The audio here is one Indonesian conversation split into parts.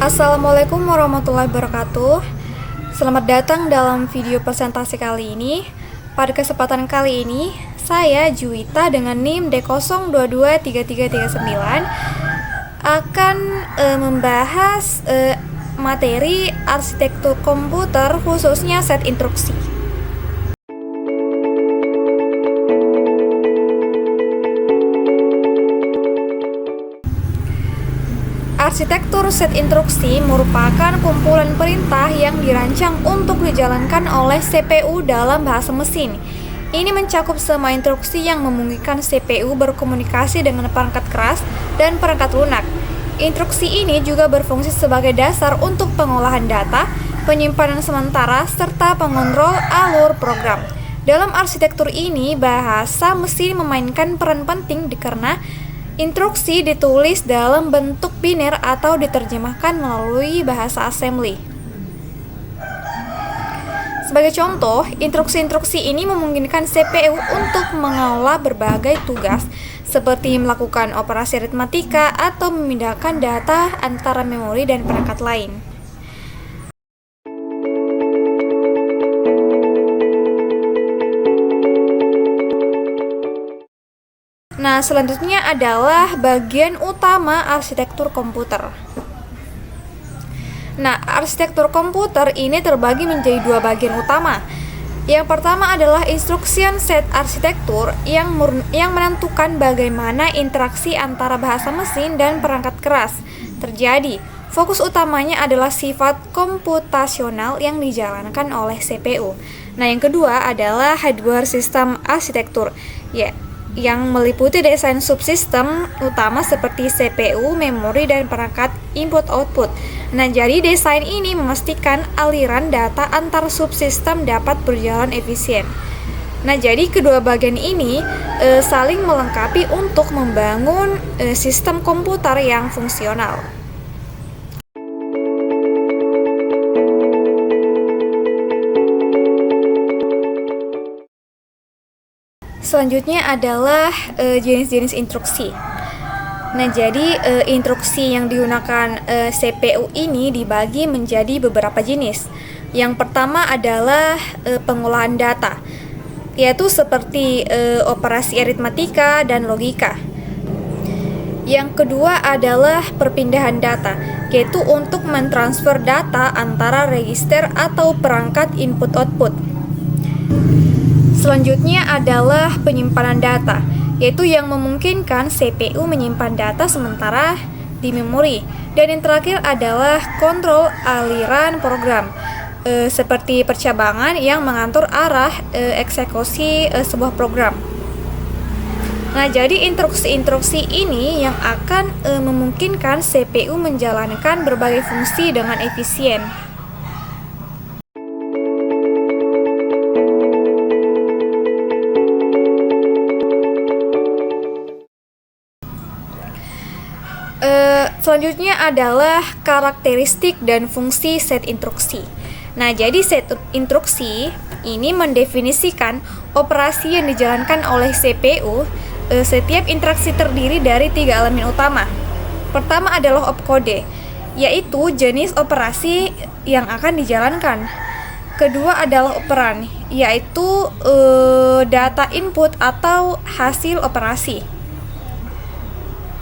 Assalamualaikum warahmatullahi wabarakatuh. Selamat datang dalam video presentasi kali ini. Pada kesempatan kali ini, saya Juwita dengan NIM D0223339 akan membahas materi arsitektur komputer, khususnya set instruksi. Arsitektur set instruksi merupakan kumpulan perintah yang dirancang untuk dijalankan oleh CPU dalam bahasa mesin. Ini mencakup semua instruksi yang memungkinkan CPU berkomunikasi dengan perangkat keras dan perangkat lunak. Instruksi ini juga berfungsi sebagai dasar untuk pengolahan data, penyimpanan sementara, serta pengontrol alur program. Dalam arsitektur ini, bahasa mesin memainkan peran penting karena instruksi ditulis dalam bentuk biner atau diterjemahkan melalui bahasa assembly. Sebagai contoh, instruksi-instruksi ini memungkinkan CPU untuk mengolah berbagai tugas seperti melakukan operasi aritmatika atau memindahkan data antara memori dan perangkat lain. Nah, selanjutnya adalah bagian utama arsitektur komputer. Nah, arsitektur komputer ini terbagi menjadi dua bagian utama. Yang pertama adalah instruction set arsitektur yang menentukan bagaimana interaksi antara bahasa mesin dan perangkat keras terjadi. Fokus utamanya adalah sifat komputasional yang dijalankan oleh CPU. Nah, yang kedua adalah hardware system arsitektur, yang meliputi desain subsistem utama seperti CPU, memori, dan perangkat input-output. Nah, jadi desain ini memastikan aliran data antar subsistem dapat berjalan efisien. Nah, jadi kedua bagian ini saling melengkapi untuk membangun sistem komputer yang fungsional. Selanjutnya adalah jenis-jenis instruksi. Nah, jadi instruksi yang digunakan CPU ini dibagi menjadi beberapa jenis. Yang pertama adalah pengolahan data, yaitu seperti operasi aritmatika dan logika. Yang kedua adalah perpindahan data, yaitu untuk mentransfer data antara register atau perangkat input-output. Selanjutnya adalah penyimpanan data, yaitu yang memungkinkan CPU menyimpan data sementara di memori. Dan yang terakhir adalah kontrol aliran program, seperti percabangan yang mengatur arah eksekusi sebuah program. Nah, jadi instruksi-instruksi ini yang akan memungkinkan CPU menjalankan berbagai fungsi dengan efisien. Selanjutnya adalah karakteristik dan fungsi set instruksi. Nah, jadi set instruksi ini mendefinisikan operasi yang dijalankan oleh CPU. Setiap interaksi terdiri dari 3 elemen utama. Pertama adalah opkode, yaitu jenis operasi yang akan dijalankan. Kedua adalah operan, yaitu data input atau hasil operasi.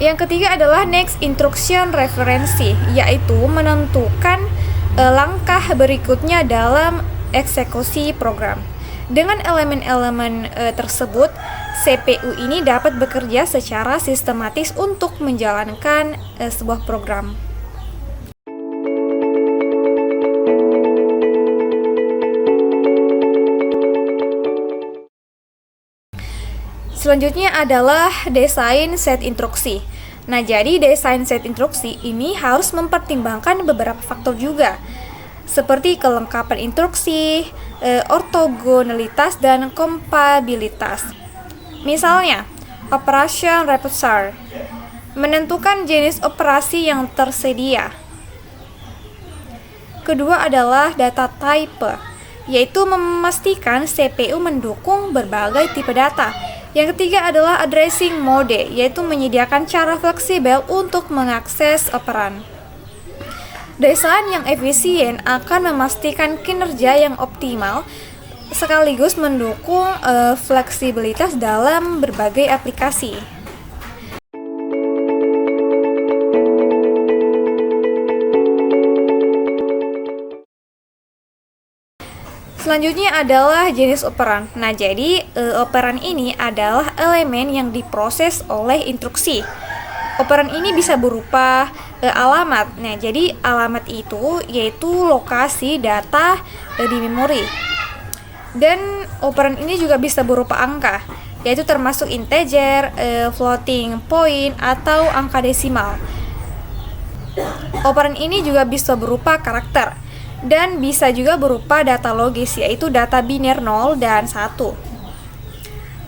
Yang ketiga adalah next instruction referensi, yaitu menentukan langkah berikutnya dalam eksekusi program. Dengan elemen-elemen tersebut, CPU ini dapat bekerja secara sistematis untuk menjalankan sebuah program. Selanjutnya adalah desain set instruksi. Nah, jadi desain set instruksi ini harus mempertimbangkan beberapa faktor juga, seperti kelengkapan instruksi, ortogonalitas, dan kompatibilitas. Misalnya, operation repertoire menentukan jenis operasi yang tersedia. Kedua adalah data type, yaitu memastikan CPU mendukung berbagai tipe data. Yang ketiga adalah addressing mode, yaitu menyediakan cara fleksibel untuk mengakses operan. Desain yang efisien akan memastikan kinerja yang optimal sekaligus mendukung fleksibilitas dalam berbagai aplikasi. Selanjutnya adalah jenis operan. Nah, jadi operan ini adalah elemen yang diproses oleh instruksi. Operan ini bisa berupa alamat. Nah, jadi alamat itu yaitu lokasi data di memori. Dan operan ini juga bisa berupa angka, yaitu termasuk integer, floating point, atau angka desimal. Operan ini juga bisa berupa karakter dan bisa juga berupa data logis, yaitu data biner 0 dan 1.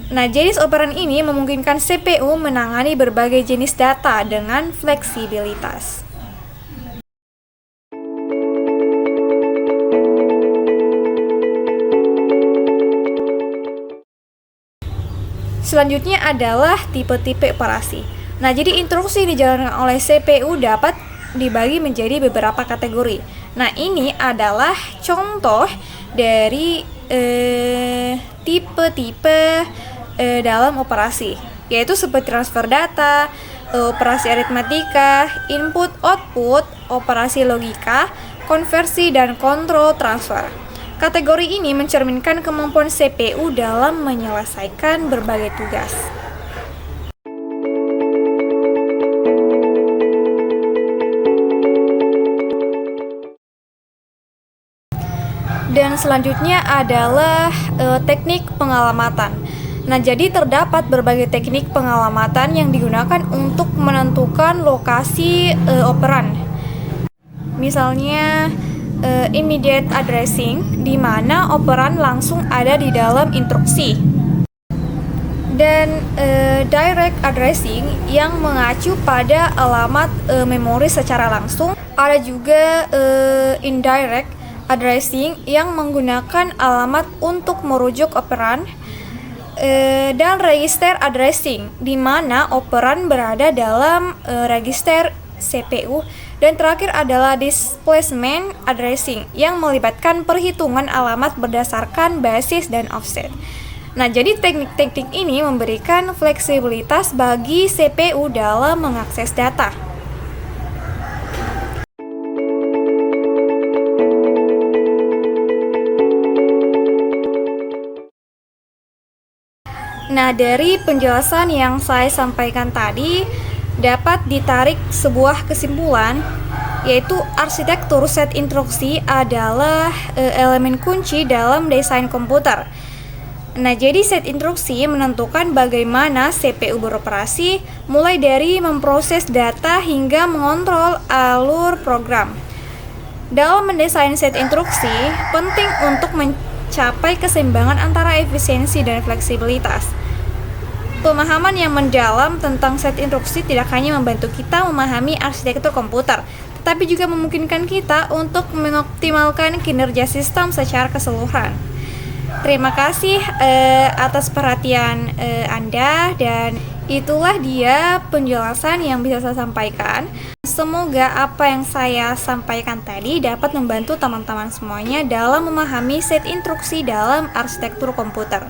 Nah, jenis operan ini memungkinkan CPU menangani berbagai jenis data dengan fleksibilitas. Selanjutnya adalah tipe-tipe operasi. Nah, jadi instruksi dijalankan oleh CPU dapat dibagi menjadi beberapa kategori. Nah, ini adalah contoh dari tipe-tipe dalam operasi, yaitu seperti transfer data, operasi aritmatika, input-output, operasi logika, konversi, dan kontrol transfer. Kategori ini mencerminkan kemampuan CPU dalam menyelesaikan berbagai tugas. Dan selanjutnya adalah teknik pengalamatan. Nah, jadi terdapat berbagai teknik pengalamatan yang digunakan untuk menentukan lokasi operan. Misalnya immediate addressing, di mana operan langsung ada di dalam instruksi. Dan direct addressing yang mengacu pada alamat memori secara langsung. Ada juga indirect addressing yang menggunakan alamat untuk merujuk operan, dan register addressing di mana operan berada dalam register CPU, dan terakhir adalah displacement addressing yang melibatkan perhitungan alamat berdasarkan basis dan offset. Nah, jadi teknik-teknik ini memberikan fleksibilitas bagi CPU dalam mengakses data. Nah, dari penjelasan yang saya sampaikan tadi dapat ditarik sebuah kesimpulan, yaitu arsitektur set instruksi adalah elemen kunci dalam desain komputer. Nah, jadi set instruksi menentukan bagaimana CPU beroperasi, mulai dari memproses data hingga mengontrol alur program. Dalam mendesain set instruksi, penting untuk mencapai keseimbangan antara efisiensi dan fleksibilitas. Pemahaman yang mendalam tentang set instruksi tidak hanya membantu kita memahami arsitektur komputer, tetapi juga memungkinkan kita untuk mengoptimalkan kinerja sistem secara keseluruhan. Terima kasih atas perhatian Anda, dan itulah dia penjelasan yang bisa saya sampaikan. Semoga apa yang saya sampaikan tadi dapat membantu teman-teman semuanya dalam memahami set instruksi dalam arsitektur komputer.